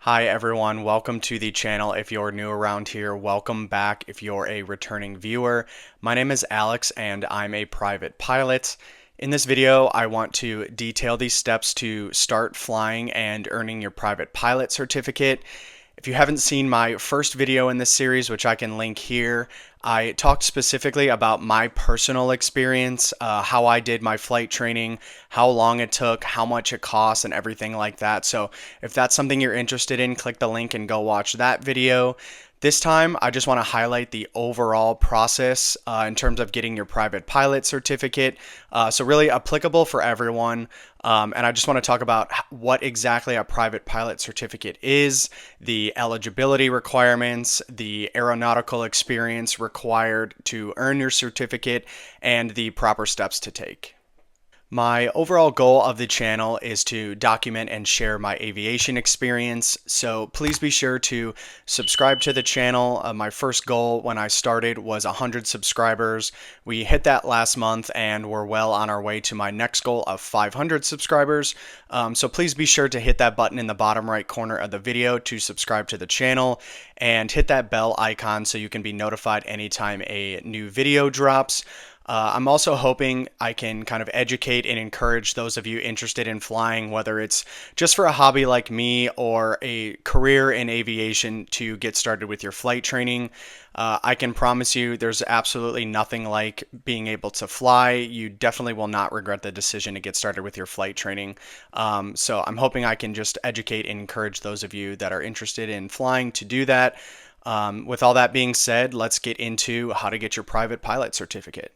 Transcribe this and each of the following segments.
Hi everyone, welcome to the channel. If you're new around here, welcome back if you're a returning viewer. My name is Alex and I'm a private pilot. In this video, I want to detail these steps to start flying and earning your private pilot certificate. If you haven't seen my first video in this series, which I can link here, I talked specifically about my personal experience, how I did my flight training, how long it took, how much it costs, and everything like that. So if that's something you're interested in, click the link and go watch that video. This time, I just want to highlight the overall process in terms of getting your private pilot certificate. So really applicable for everyone. And I just want to talk about what exactly a private pilot certificate is, the eligibility requirements, the aeronautical experience required to earn your certificate, and the proper steps to take. My overall goal of the channel is to document and share my aviation experience, so please be sure to subscribe to the channel. My first goal when I started was 100 subscribers. We hit that last month and we're well on our way to my next goal of 500 subscribers. So please be sure to hit that button in the bottom right corner of the video to subscribe to the channel and hit that bell icon so you can be notified anytime a new video drops. I'm also hoping I can kind of educate and encourage those of you interested in flying, whether it's just for a hobby like me or a career in aviation, to get started with your flight training. I can promise you there's absolutely nothing like being able to fly. You definitely will not regret the decision to get started with your flight training. So I'm hoping I can just educate and encourage those of you that are interested in flying to do that. With all that being said, let's get into how to get your private pilot certificate.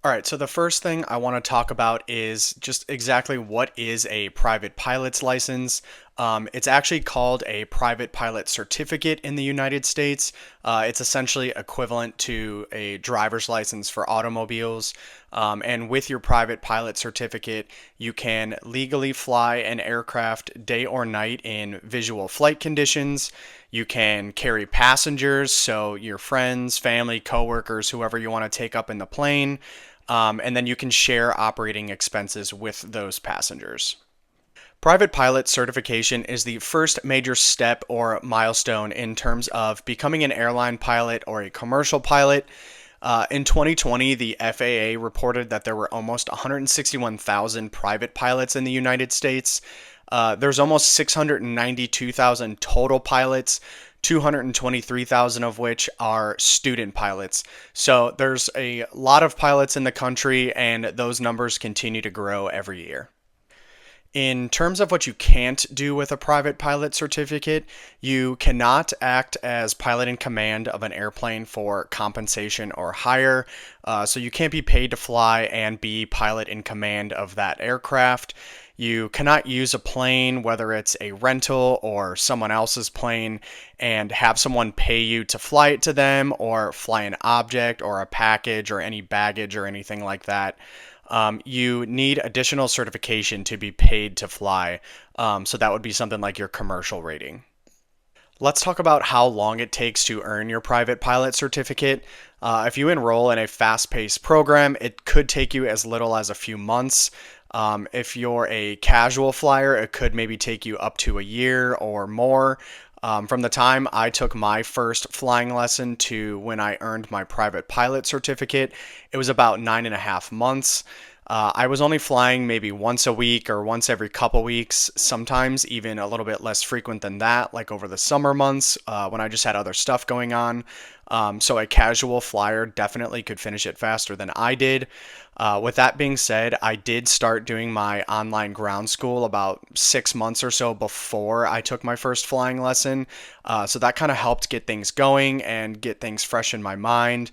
All right, so the first thing I want to talk about is just exactly what is a private pilot's license. It's actually called a private pilot certificate in the United States. It's essentially equivalent to a driver's license for automobiles. And with your private pilot certificate, you can legally fly an aircraft day or night in visual flight conditions. You can carry passengers, so your friends, family, coworkers, whoever you want to take up in the plane. And then you can share operating expenses with those passengers. Private pilot certification is the first major step or milestone in terms of becoming an airline pilot or a commercial pilot. In 2020, the FAA reported that there were almost 161,000 private pilots in the United States. There's almost 692,000 total pilots, 223,000 of which are student pilots. So there's a lot of pilots in the country, and those numbers continue to grow every year. In terms of what you can't do with a private pilot certificate, you cannot act as pilot in command of an airplane for compensation or hire. So you can't be paid to fly and be pilot in command of that aircraft. You cannot use a plane, whether it's a rental or someone else's plane, and have someone pay you to fly it to them or fly an object or a package or any baggage or anything like that. You need additional certification to be paid to fly. So that would be something like your commercial rating. Let's talk about how long it takes to earn your private pilot certificate. If you enroll in a fast-paced program, it could take you as little as a few months. If you're a casual flyer, it could maybe take you up to a year or more. From the time I took my first flying lesson to when I earned my private pilot certificate, it was about 9.5 months. I was only flying maybe once a week or once every couple weeks, sometimes even a little bit less frequent than that, like over the summer months when I just had other stuff going on. So a casual flyer definitely could finish it faster than I did. With that being said, I did start doing my online ground school about 6 months or so before I took my first flying lesson. So that kind of helped get things going and get things fresh in my mind.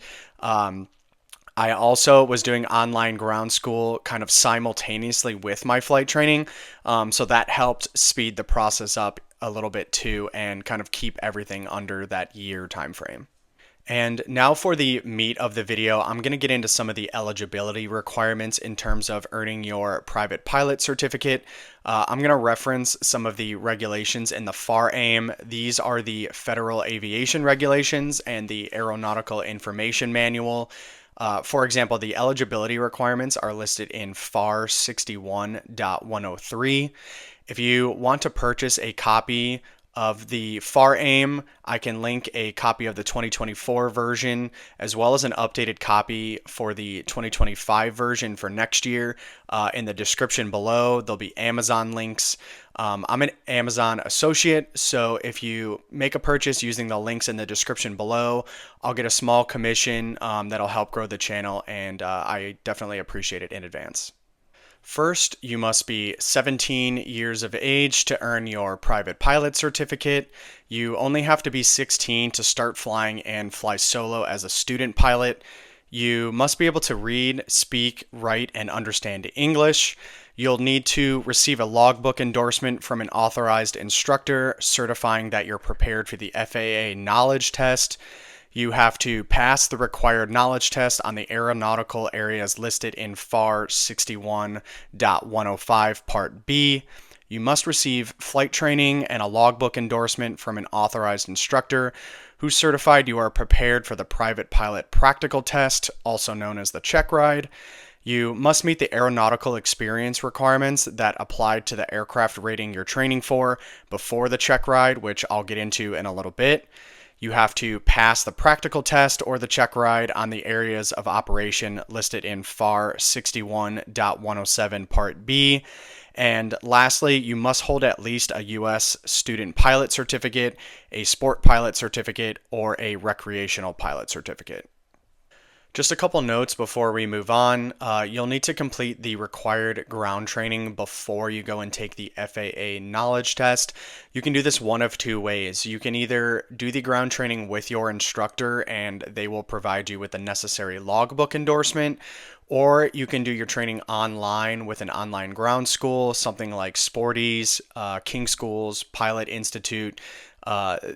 I also was doing online ground school kind of simultaneously with my flight training. So that helped speed the process up a little bit too and kind of keep everything under that year time frame. And now for the meat of the video, I'm going to get into some of the eligibility requirements in terms of earning your private pilot certificate. I'm going to reference some of the regulations in the FAR-AIM. These are the Federal Aviation Regulations and the Aeronautical Information Manual. For example, the eligibility requirements are listed in FAR 61.103. If you want to purchase a copy of the FAR-AIM, I can link a copy of the 2024 version as well as an updated copy for the 2025 version for next year in the description below. There'll be Amazon links. I'm an Amazon associate, so if you make a purchase using the links in the description below, I'll get a small commission that'll help grow the channel, and I definitely appreciate it in advance. First, you must be 17 years of age to earn your private pilot certificate. You only have to be 16 to start flying and fly solo as a student pilot. You must be able to read, speak, write, and understand English. You'll need to receive a logbook endorsement from an authorized instructor certifying that you're prepared for the FAA knowledge test. You have to pass the required knowledge test on the aeronautical areas listed in FAR 61.105 Part B. You must receive flight training and a logbook endorsement from an authorized instructor who certified you are prepared for the private pilot practical test, also known as the check ride. You must meet the aeronautical experience requirements that apply to the aircraft rating you're training for before the check ride, which I'll get into in a little bit. You have to pass the practical test or the check ride on the areas of operation listed in FAR 61.107 Part B. And lastly, you must hold at least a U.S. student pilot certificate, a sport pilot certificate, or a recreational pilot certificate. Just a couple notes before we move on. You'll need to complete the required ground training before you go and take the FAA knowledge test. You can do this one of two ways. You can either do the ground training with your instructor and they will provide you with the necessary logbook endorsement, or you can do your training online with an online ground school, something like Sporty's, King Schools, Pilot Institute.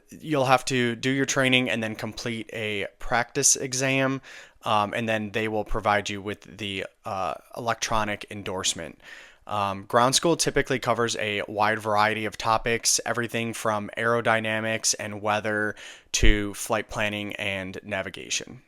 You'll have to do your training and then complete a practice exam, and then they will provide you with the electronic endorsement. Ground school typically covers a wide variety of topics, everything from aerodynamics and weather to flight planning and navigation.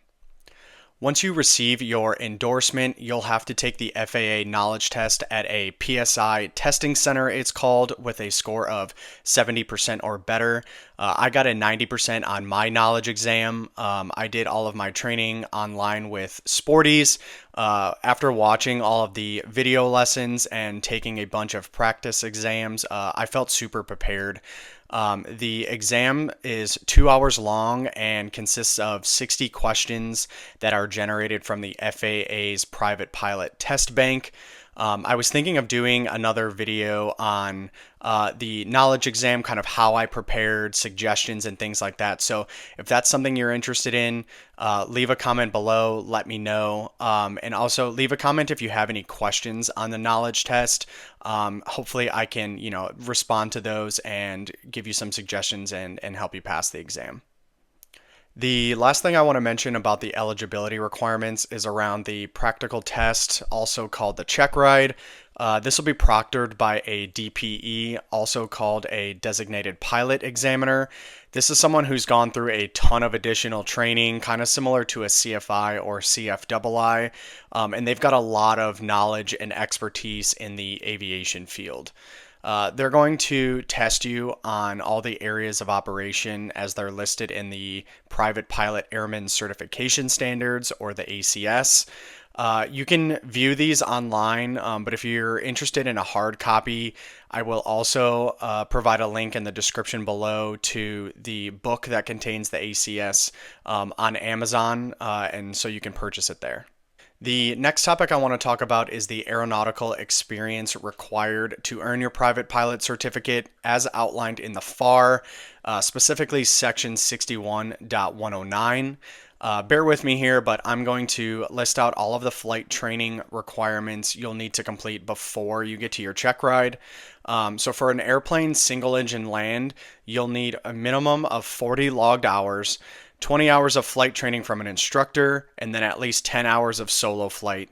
Once you receive your endorsement, you'll have to take the FAA knowledge test at a PSI testing center, it's called, with a score of 70% or better. I got a 90% on my knowledge exam. I did all of my training online with Sporties. After watching all of the video lessons and taking a bunch of practice exams, I felt super prepared. The exam is 2 hours long and consists of 60 questions that are generated from the FAA's private pilot test bank. I was thinking of doing another video on the knowledge exam, kind of how I prepared, suggestions, and things like that. So if that's something you're interested in, leave a comment below, let me know. And also leave a comment if you have any questions on the knowledge test. Hopefully I can, respond to those and give you some suggestions and help you pass the exam. The last thing I want to mention about the eligibility requirements is around the practical test, also called the check ride. This will be proctored by a DPE, also called a designated pilot examiner. This is someone who's gone through a ton of additional training, kind of similar to a CFI or CFII, and they've got a lot of knowledge and expertise in the aviation field. They're going to test you on all the areas of operation as they're listed in the Private Pilot Airman Certification Standards, or the ACS. You can view these online, but if you're interested in a hard copy, I will also provide a link in the description below to the book that contains the ACS on Amazon, and so you can purchase it there. The next topic I want to talk about is the aeronautical experience required to earn your private pilot certificate as outlined in the FAR, specifically section 61.109. Bear with me here, but I'm going to list out all of the flight training requirements you'll need to complete before you get to your check ride. So for an airplane single engine land, you'll need a minimum of 40 logged hours 20 hours of flight training from an instructor, and then at least 10 hours of solo flight.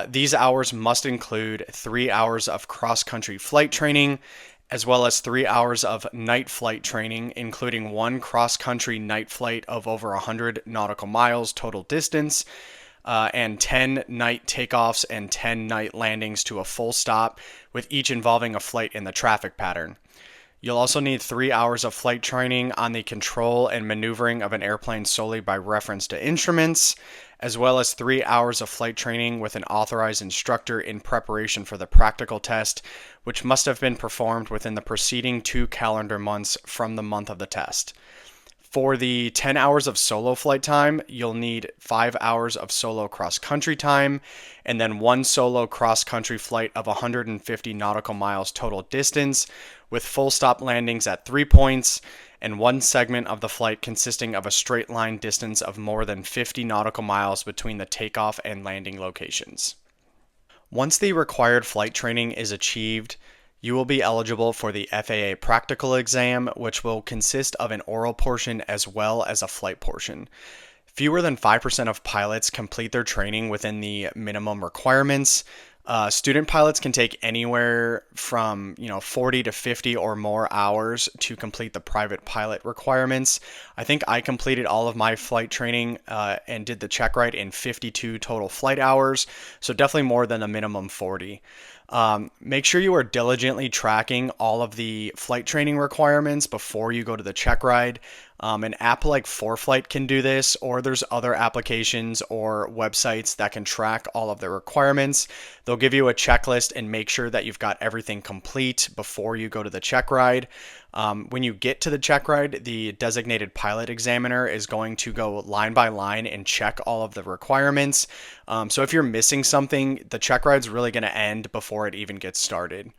These hours must include 3 hours of cross-country flight training, as well as 3 hours of night flight training, including one cross-country night flight of over 100 nautical miles total distance, and 10 night takeoffs and 10 night landings to a full stop, with each involving a flight in the traffic pattern. You'll also need 3 hours of flight training on the control and maneuvering of an airplane solely by reference to instruments, as well as 3 hours of flight training with an authorized instructor in preparation for the practical test, which must have been performed within the preceding 2 calendar months from the month of the test. For the 10 hours of solo flight time, you'll need 5 hours of solo cross-country time, and then one solo cross-country flight of 150 nautical miles total distance, with full stop landings at 3 points, and one segment of the flight consisting of a straight line distance of more than 50 nautical miles between the takeoff and landing locations. Once the required flight training is achieved, you will be eligible for the FAA practical exam, which will consist of an oral portion as well as a flight portion. Fewer than 5% of pilots complete their training within the minimum requirements. Student pilots can take anywhere from 40 to 50 or more hours to complete the private pilot requirements. I think I completed all of my flight training and did the check ride in 52 total flight hours, so definitely more than a minimum 40. Make sure you are diligently tracking all of the flight training requirements before you go to the check ride. An app like ForeFlight can do this, or there's other applications or websites that can track all of the requirements. They'll give you a checklist and make sure that you've got everything complete before you go to the check ride. When you get to the check ride, the designated pilot examiner is going to go line by line and check all of the requirements. So if you're missing something, the check ride's really going to end before it even gets started.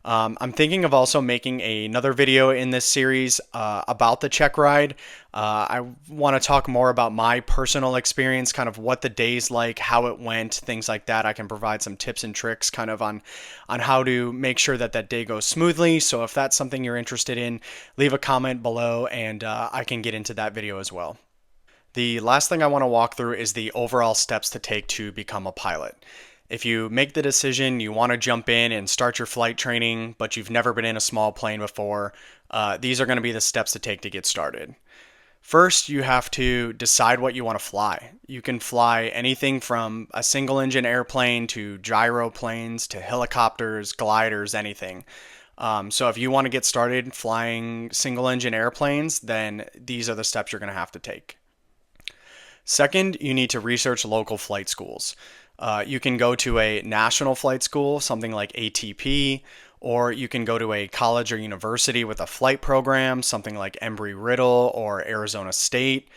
I'm thinking of also making another video in this series about the check ride. I want to talk more about my personal experience, kind of what the day's like, how it went, things like that. I can provide some tips and tricks kind of on how to make sure that that day goes smoothly. So if that's something you're interested in, leave a comment below and I can get into that video as well. The last thing I want to walk through is the overall steps to take to become a pilot. If you make the decision you want to jump in and start your flight training, but you've never been in a small plane before, these are going to be the steps to take to get started. First, you have to decide what you want to fly. You can fly anything from a single engine airplane to gyroplanes to helicopters, gliders, anything. So if you want to get started flying single engine airplanes, then these are the steps you're going to have to take. Second, you need to research local flight schools. You can go to a national flight school, something like ATP, or you can go to a college or university with a flight program, something like Embry-Riddle or Arizona State,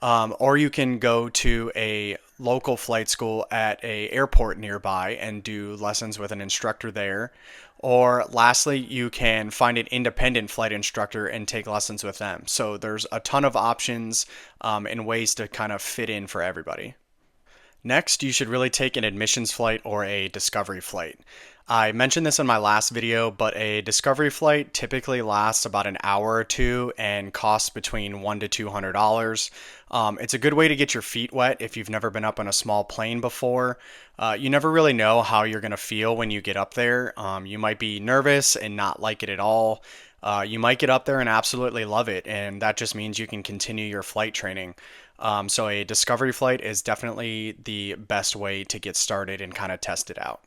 or you can go to a local flight school at an airport nearby and do lessons with an instructor there. Or lastly, you can find an independent flight instructor and take lessons with them. So there's a ton of options and ways to kind of fit in for everybody. Next, you should really take an admissions flight or a discovery flight. I mentioned this in my last video, but a discovery flight typically lasts about an hour or two and costs between $100 to $200. It's a good way to get your feet wet if you've never been up on a small plane before. You never really know how you're going to feel when you get up there. You might be nervous and not like it at all. You might get up there and absolutely love it, and that just means you can continue your flight training. So a discovery flight is definitely the best way to get started and kind of test it out.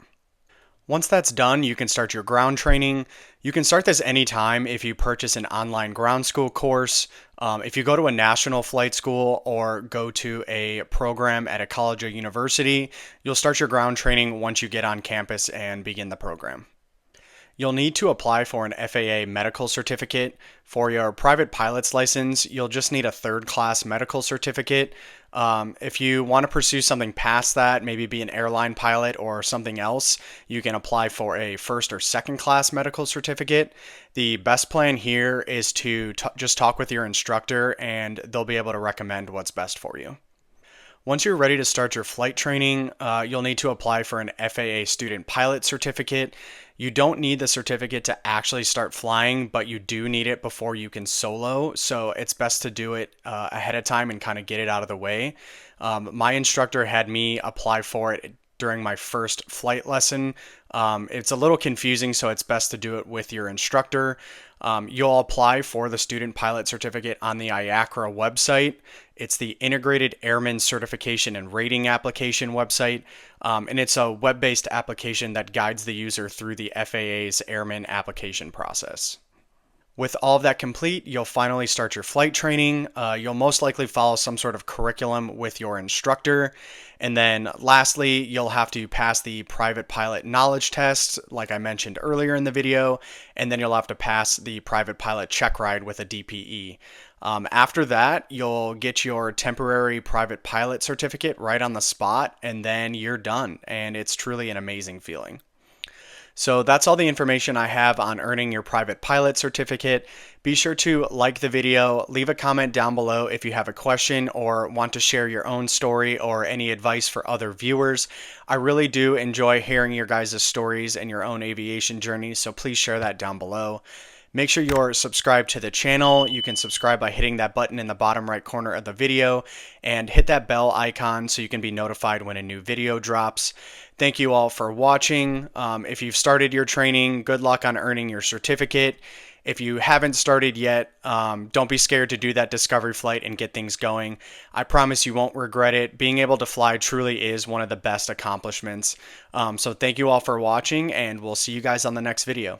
Once that's done, you can start your ground training. You can start this anytime if you purchase an online ground school course, if you go to a national flight school or go to a program at a college or university. You'll start your ground training once you get on campus and begin the program. You'll need to apply for an FAA medical certificate. For your private pilot's license, you'll just need a third-class medical certificate. If you want to pursue something past that, maybe be an airline pilot or something else, you can apply for a first or second-class medical certificate. The best plan here is to just talk with your instructor, and they'll be able to recommend what's best for you. Once you're ready to start your flight training, you'll need to apply for an FAA Student Pilot Certificate. You don't need the certificate to actually start flying, but you do need it before you can solo. So it's best to do it ahead of time and kind of get it out of the way. My instructor had me apply for it during my first flight lesson. It's a little confusing, so it's best to do it with your instructor. You'll apply for the Student Pilot Certificate on the IACRA website. It's the Integrated Airman Certification and Rating Application website, and it's a web-based application that guides the user through the FAA's Airman application process. With all of that complete, you'll finally start your flight training. You'll most likely follow some sort of curriculum with your instructor. And then lastly, you'll have to pass the private pilot knowledge test, like I mentioned earlier in the video. And then you'll have to pass the private pilot check ride with a DPE. After that, you'll get your temporary private pilot certificate right on the spot, and then you're done. And it's truly an amazing feeling. So that's all the information I have on earning your private pilot certificate. Be sure to like the video, leave a comment down below if you have a question or want to share your own story or any advice for other viewers. I really do enjoy hearing your guys' stories and your own aviation journeys, so please share that down below. Make sure you're subscribed to the channel. You can subscribe by hitting that button in the bottom right corner of the video and hit that bell icon so you can be notified when a new video drops. Thank you all for watching. If you've started your training, good luck on earning your certificate. If you haven't started yet, don't be scared to do that discovery flight and get things going. I promise you won't regret it. Being able to fly truly is one of the best accomplishments. So thank you all for watching, and we'll see you guys on the next video.